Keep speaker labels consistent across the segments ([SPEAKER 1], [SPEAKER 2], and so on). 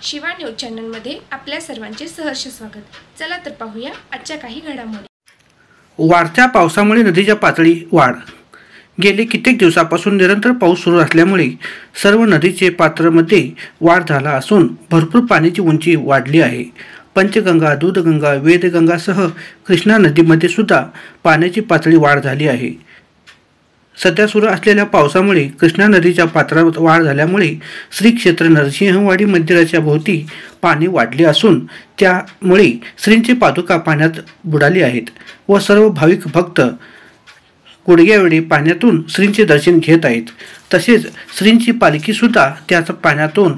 [SPEAKER 1] Shiva news चॅनलमध्ये आपल्या सर्वांचे सहर्ष स्वागत। चला तर पाहूया आजच्या काही घडामोडी।
[SPEAKER 2] वाढत्या पावसामुळे नदीच्या पातळी वाढ। गेले कित्येक दिवसापासून निरंतर पाऊस सुरू असल्यामुळे सर्व नदीचे पात्रामध्ये वाढ झाला असून भरपूर पाण्याची उंची वाढली आहे। पंचगंगा, दूधगंगा, वेदगंगासह कृष्णा नदीमध्ये सुद्धा पाण्याची पातळी वाढ झाली आहे। सध्या सुरू असलेल्या पावसामुळे कृष्णा नदीच्या पात्रात वाढ झाल्यामुळे श्री क्षेत्र नरसिंहवाडी मंदिराच्या भोवती पाणी वाढले असून त्यामुळे श्रींची पादुका पाण्यात बुडाली आहेत व सर्व भाविक भक्त गुडघ्याएवढे पाण्यातून श्रींचे दर्शन घेत आहेत। तसेच श्रींची पालखी सुद्धा त्याच पाण्यातून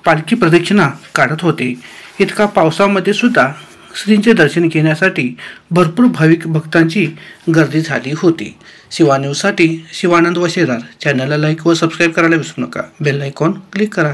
[SPEAKER 2] पालखी प्रदक्षिणा काढत होते। इतका पावसामध्ये सुद्धा श्रींचे दर्शन घेण्यासाठी भरपूर भाविक भक्तांची गर्दी झाली होती। शिवा न्यूजसाठी शिवानंद वशेदार। चॅनलला लाईक व सबस्क्राईब करायला विसरू नका। बेल आयकॉन क्लिक करा।